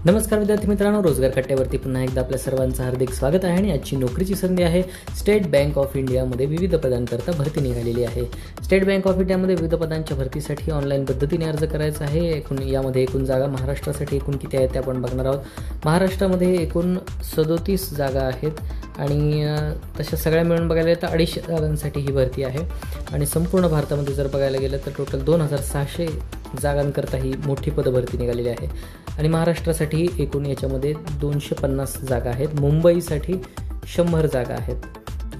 नमस्कार विद्यार्थी मित्रांनो, रोजगार कट्ट्यावरती पुन्हा एकदा आपल्या सर्वांचं हार्दिक स्वागत आहे. आणि आजची नोकरीची संधी आहे. स्टेट बँक ऑफ इंडियामध्ये विविध पदांकरता भरती निघालेली आहे. स्टेट बँक ऑफ इंडियामध्ये विविध पदांच्या भरतीसाठी ऑनलाईन पद्धतीने अर्ज करायचा आहे. यामध्ये एकूण जागा महाराष्ट्रासाठी एकूण किती आहेत ते आपण बघणार आहोत. महाराष्ट्रामध्ये एकूण 37 जागा आहेत आणि तशा सगळ्या मिळून बघायला गेलं तर 250 जागांसाठी ही भरती आहे. आणि संपूर्ण भारतामध्ये जर बघायला गेलं तर टोटल 2600 जागांकरता ही मोठी पदभरती निघालेली आहे. आणि महाराष्ट्रासाठी एकूण याच्यामध्ये 250 जागा आहेत. मुंबईसाठी 100 जागा आहेत.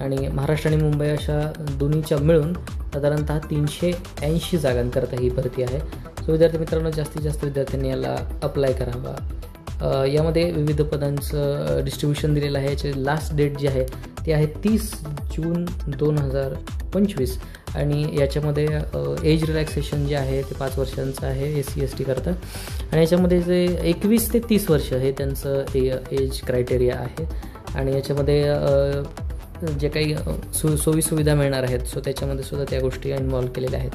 आणि महाराष्ट्र आणि मुंबई अशा दोन्हीच्या मिळून साधारणतः 380 जागांकरता ही भरती आहे. सो विद्यार्थी मित्रांनो, जास्तीत जास्त विद्यार्थ्यांनी याला अप्लाय करावा. यामध्ये विविध पदांचं डिस्ट्रीब्युशन दिलेलं आहे. याचे लास्ट डेट जी आहे ती आहे 30 जून 2025. आणि याच्यामध्ये एज रिलॅक्सेशन जे आहे ते 5 वर्षांचं आहे SC/ST करता. आणि याच्यामध्ये जे 21 ते 30 वर्ष हे त्यांचं एज क्रायटेरिया आहे. आणि याच्यामध्ये जे काही सोयीसुविधा मिळणार आहेत सो त्याच्यामध्ये सुद्धा त्या गोष्टी इन्व्हॉल्व केलेल्या आहेत.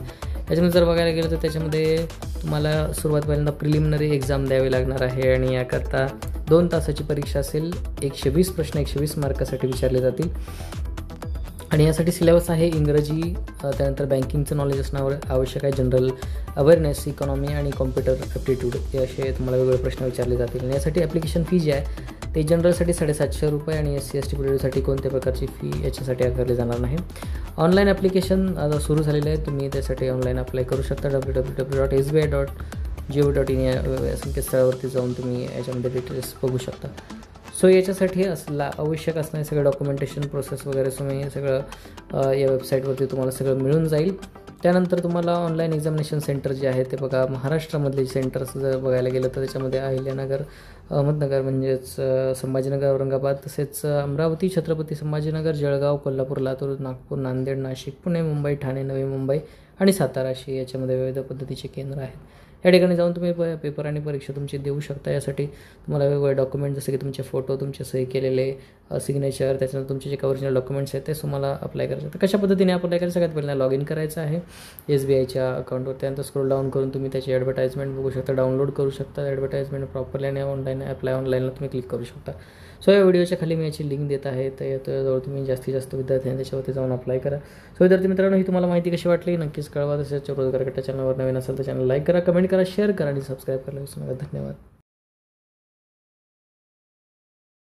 याच्यामध्ये जर बघायला गेलं तर त्याच्यामध्ये तुम्हाला सुरुवात पहिल्यांदा प्रिलिमिनरी एक्झाम द्यावी लागणार आहे. आणि याकरता 2 तासाची परीक्षा असेल. 120 प्रश्न 120 मार्कासाठी विचारले जातील. आणि यासाठी सिलेबस आहे इंग्रजी, त्यानंतर बँकिंगचं नॉलेज असणं आवश्यक आहे. जनरल अवेअरनेस, इकॉनॉमी आणि कॉम्प्युटर ॲप्टिट्यूड हे असे तुम्हाला वेगवेगळे प्रश्न विचारले जातील. आणि यासाठी ॲप्लिकेशन फी जी आहे ते जनरलसाठी ₹750 आणि SC/ST पिरियडसाठी कोणत्या प्रकारची फी याच्यासाठी आकारली जाणार नाही. ऑनलाईन ॲप्लिकेशन आता सुरू झालेलं आहे. तुम्ही त्यासाठी ऑनलाईन अप्लाय करू शकता. www.sbi.gov.in या संकेतस्थळावरती जाऊन तुम्ही याच्यामध्ये डिटेल्स बघू शकता. सो याच्यासाठी आवश्यक असणारे सगळं डॉक्युमेंटेशन प्रोसेस वगैरे तुम्ही सगळं या वेबसाईटवरती तुम्हाला सगळं मिळून जाईल. त्यानंतर तुम्हाला ऑनलाईन एक्झामिनेशन सेंटर जे आहे ते बघा. महाराष्ट्रामधले सेंटर्स जर बघायला गेलं तर त्याच्यामध्ये अहिल्यानगर, अहमदनगर म्हणजेच संभाजीनगर, औरंगाबाद, तसेच अमरावती, छत्रपती संभाजीनगर, जळगाव, कोल्हापूर, लातूर, नागपूर, नांदेड, नाशिक, पुणे, मुंबई, ठाणे, नवी मुंबई आणि सातारा अशी याच्यामध्ये विविध पद्धतीचे केंद्र आहेत. या ठिकाणी जाऊन तुम्ही पेपर आणि परीक्षा तुमची देऊ शकता. यासाठी तुम्हाला वेगवेगळे डॉक्युमेंट जसे की तुमचे फोटो, तुमचे सही केलेले सिग्नेचर, त्याच्यानंतर तुमचे जे काही ओरिजिनल डॉक्युमेंट्स आहेत ते तुम्हाला अप्लाय करायचं. तर कशा पद्धतीने अप्लाय करायचं? सगळ्यात पहिल्यांदा लॉग इन करायचं आहे SBIच्या अकाउंटवर. त्यानंतर स्क्रोल डाऊन करून तुम्ही त्याची ॲडव्हर्टाइजमेंट बघू शकता, डाउनलोड करू शकता. ॲडव्हर्टाइजमेंट प्रॉपरली आणि ऑनलाईनला तुम्ही क्लिक करू शकता. सो या व्हिडिओच्या खाली मी याची लिंक देत आहे. तर त्याजवळ तुम्ही जास्तीत जास्त विद्यार्थ्यांनी त्याच्यावरती जाऊन अप्लाय करा. सो विद्यार्थी मित्रांनो, ही तुम्हाला माहिती कशी वाटली नक्कीच कळवा. तसेच रोजगार कट्टा चॅनलवर नवीन असेल तर चॅनल लाईक करा, कमेंट करा, शेअर करा आणि सबस्क्राईब करायला विसरू नका. धन्यवाद.